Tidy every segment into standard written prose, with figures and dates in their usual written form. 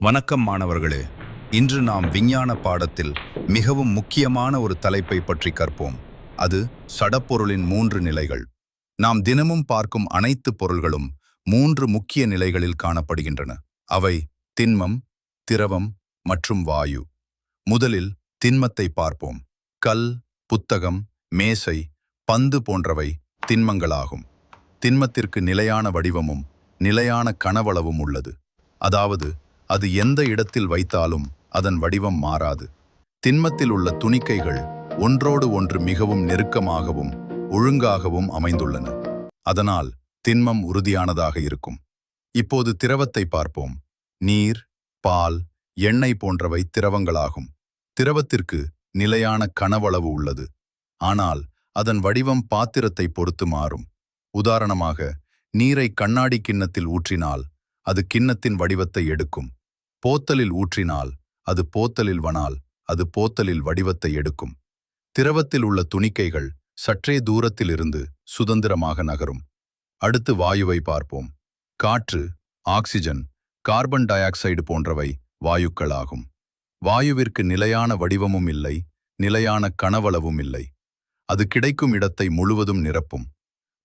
வணக்கம் மாணவர்களே. இன்று நாம் விஞ்ஞான பாடத்தில் மிகவும் முக்கியமான ஒரு தலைப்பை பற்றி கற்போம். அது சடப்பொருளின் 3 நிலைகள். நாம் தினமும் பார்க்கும் அனைத்து பொருள்களும் 3 முக்கிய நிலைகளில் காணப்படுகின்றன. அவை திண்மம், திரவம் மற்றும் வாயு. முதலில் திண்மத்தை பார்ப்போம். கல், புத்தகம், மேசை, பந்து போன்றவை திண்மங்களாகும். திண்மத்திற்கு நிலையான வடிவமும் நிலையான கனவளவும் உள்ளது. அதாவது அது எந்த இடத்தில் வைத்தாலும் அதன் வடிவம் மாறாது. திண்மத்தில் உள்ள துணிக்கைகள் ஒன்றோடு ஒன்று மிகவும் நெருக்கமாகவும் ஒழுங்காகவும் அமைந்துள்ளன. அதனால் திண்மம் உறுதியானதாக இருக்கும். இப்போது திரவத்தை பார்ப்போம். நீர், பால், எண்ணெய் போன்றவை திரவங்களாகும். திரவத்திற்கு நிலையான கனவளவு உள்ளது. ஆனால் அதன் வடிவம் பாத்திரத்தை பொறுத்து மாறும். உதாரணமாக, நீரை கண்ணாடி கிண்ணத்தில் ஊற்றினால் அது கிண்ணத்தின் வடிவத்தை எடுக்கும். போத்தலில் ஊற்றினால் அது போத்தலில் வனால் அது போத்தலில் வடிவத்தை எடுக்கும். திரவத்தில் உள்ள துணிக்கைகள் சற்றே தூரத்தில் இருந்து சுதந்திரமாக நகரும். அடுத்து வாயுவை பார்ப்போம். காற்று, ஆக்சிஜன், கார்பன் டை ஆக்சைடு போன்றவை வாயுக்களாகும். வாயுவிற்கு நிலையான வடிவமும் இல்லை, நிலையான கனவளவும் இல்லை. அது கிடைக்கும் இடத்தை முழுவதும் நிரப்பும்.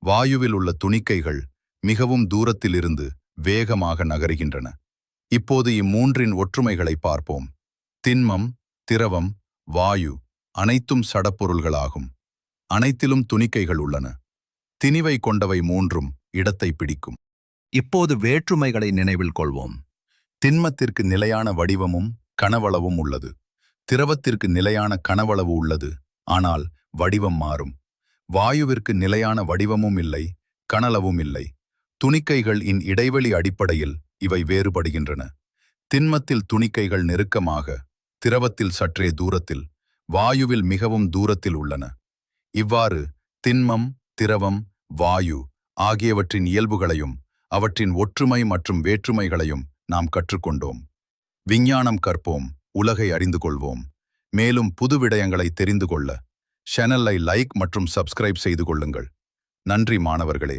வாயுவில் உள்ள துணிக்கைகள் மிகவும் தூரத்தில் இருந்து வேகமாக நகருகின்றன. இப்போது இம்மூன்றின் ஒற்றுமைகளை பார்ப்போம். திண்மம், திரவம், வாயு அனைத்தும் சடப்பொருள்களாகும். அனைத்திலும் துணிக்கைகள் உள்ளன. திணிவை கொண்டவை மூன்றும் இடத்தை பிடிக்கும். இப்போது வேற்றுமைகளை நினைவில் கொள்வோம். திண்மத்திற்கு நிலையான வடிவமும் கனவளவும் உள்ளது. திரவத்திற்கு நிலையான கனவளவு உள்ளது, ஆனால் வடிவம் மாறும். வாயுவிற்கு நிலையான வடிவமும் இல்லை, கனளவும் இல்லை. துணிக்கைகள் இடைவெளி அடிப்படையில் இவை வேறுபடுகின்றன. திண்மத்தில் துணிக்கைகள் நெருக்கமாக, திரவத்தில் சற்றே தூரத்தில், வாயுவில் மிகவும் தூரத்தில் உள்ளன. இவ்வாறு திண்மம், திரவம், வாயு ஆகியவற்றின் இயல்புகளையும் அவற்றின் ஒற்றுமை மற்றும் வேற்றுமைகளையும் நாம் கற்றுக்கொண்டோம். விஞ்ஞானம் கற்போம், உலகை அறிந்து கொள்வோம். மேலும் புது விடயங்களை தெரிந்து கொள்ள சேனலை லைக் மற்றும் சப்ஸ்கிரைப் செய்து கொள்ளுங்கள். நன்றி மாணவர்களே.